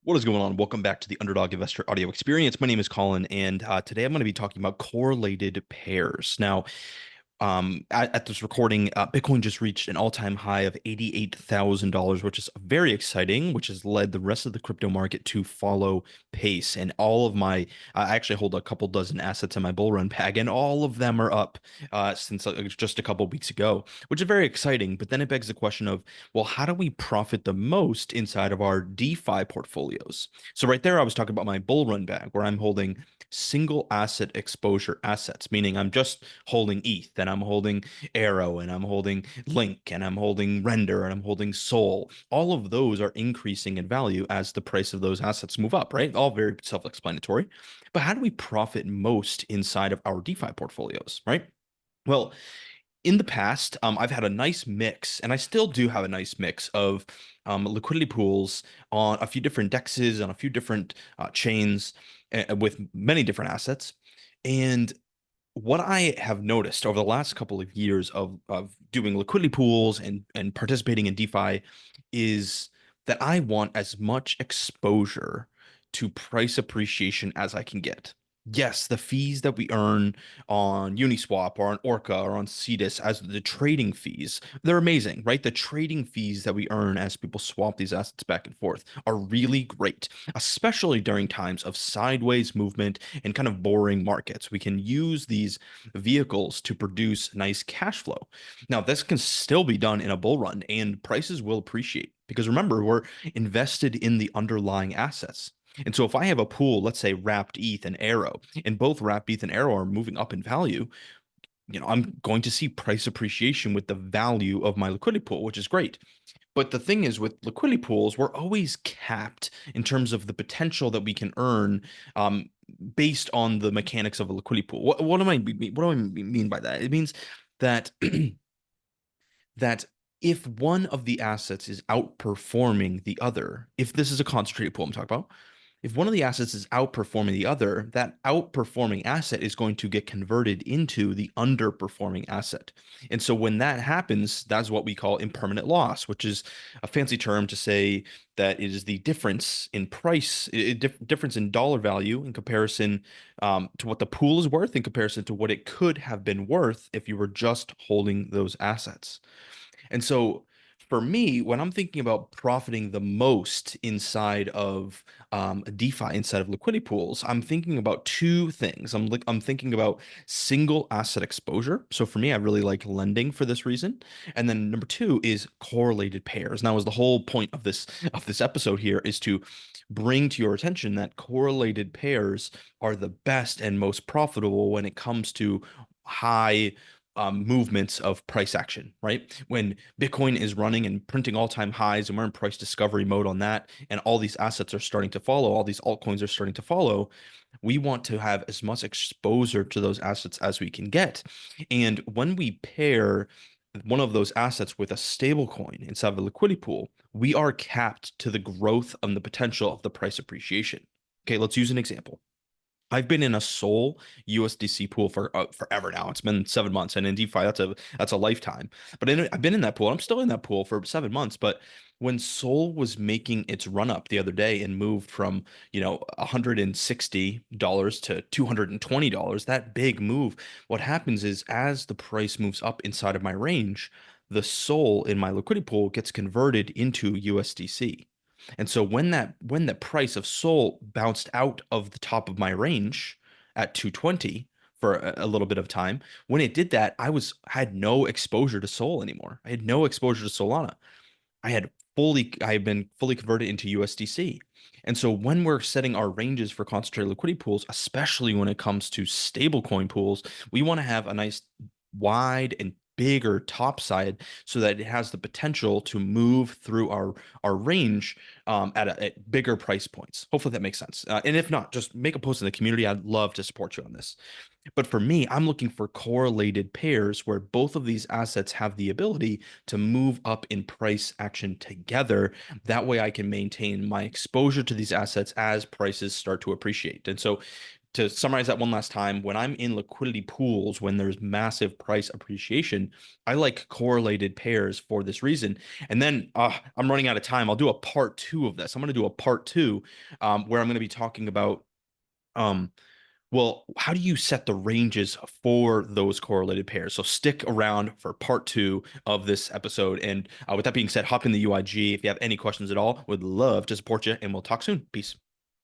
What is going on? Welcome back to the Underdog Investor audio experience. My name is Colin, and today I'm going to be talking about correlated pairs. Now, at this recording, Bitcoin just reached an all-time high of $88,000, which is very exciting, which has led the rest of the crypto market to follow pace. And all of my, I actually hold a couple dozen assets in my bull run bag, and all of them are up since just a couple weeks ago, which is very exciting. But then it begs the question of, well, how do we profit the most inside of our DeFi portfolios? So right there, I was talking about my bull run bag, where I'm holding single asset exposure assets, meaning I'm just holding ETH and I'm holding Arrow and I'm holding Link and I'm holding Render and I'm holding Sol. All of those are increasing in value as the price of those assets move up, right? All very self-explanatory. But how do we profit most inside of our DeFi portfolios, right? Well, in the past, I've had a nice mix, and I still do have a nice mix of liquidity pools on a few different dexes, on a few different chains, with many different assets. And what I have noticed over the last couple of years of doing liquidity pools and participating in DeFi is that I want as much exposure to price appreciation as I can get. Yes, the fees that we earn on Uniswap or on Orca or on Cetus as the trading fees, they're amazing, right? The trading fees that we earn as people swap these assets back and forth are really great, especially during times of sideways movement and kind of boring markets. We can use these vehicles to produce nice cash flow. Now, this can still be done in a bull run, and prices will appreciate because remember, we're invested in the underlying assets. And so if I have a pool, let's say wrapped ETH and Arrow, and both wrapped ETH and Arrow are moving up in value, I'm going to see price appreciation with the value of my liquidity pool, which is great. But the thing is, with liquidity pools, we're always capped in terms of the potential that we can earn based on the mechanics of a liquidity pool. What do I mean by that? It means that that if one of the assets is outperforming the other, if this is a concentrated pool I'm talking about, if one of the assets is outperforming the other, that outperforming asset is going to get converted into the underperforming asset. And so when that happens, that's what we call impermanent loss, which is a fancy term to say that it is the difference in price, difference in dollar value in comparison to what the pool is worth in comparison to what it could have been worth if you were just holding those assets. And so for me, when I'm thinking about profiting the most inside of DeFi, inside of liquidity pools, I'm thinking about two things. I'm thinking about single asset exposure. So for me, I really like lending for this reason. And then number two is correlated pairs. Now, is the whole point of this episode here is to bring to your attention that correlated pairs are the best and most profitable when it comes to high movements of price action, right? When Bitcoin is running and printing all-time highs and we're in price discovery mode on that, and all these assets are starting to follow, all these altcoins are starting to follow, we want to have as much exposure to those assets as we can get. And when we pair one of those assets with a stable coin inside of a liquidity pool, we are capped to the growth and the potential of the price appreciation. Okay, let's use an example. I've been in a Sol USDC pool for forever now. It's been 7 months, and in DeFi, that's a lifetime. But I've been in that pool. I'm still in that pool for 7 months. But when Sol was making its run up the other day and moved from $160 to $220, that big move, what happens is as the price moves up inside of my range, the Sol in my liquidity pool gets converted into USDC. And so when the price of Sol bounced out of the top of my range at 220 for a little bit of time, when it did that, had no exposure to Sol anymore. I had no exposure to Solana. I had been fully converted into USDC. And so when we're setting our ranges for concentrated liquidity pools, especially when it comes to stablecoin pools, we want to have a nice wide and bigger top side so that it has the potential to move through our range at bigger price points. Hopefully that makes sense. And if not, just make a post in the community. I'd love to support you on this. But for me, I'm looking for correlated pairs where both of these assets have the ability to move up in price action together. That way I can maintain my exposure to these assets as prices start to appreciate. And so to summarize that one last time, when I'm in liquidity pools, when there's massive price appreciation, I like correlated pairs for this reason. And then I'm running out of time. I'll do a part two of this. I'm going to do a part two where I'm going to be talking about um, well, how do you set the ranges for those correlated pairs? So stick around for part two of this episode. And with that being said, hop in the UIG. If you have any questions at all, would love to support you, and we'll talk soon. Peace.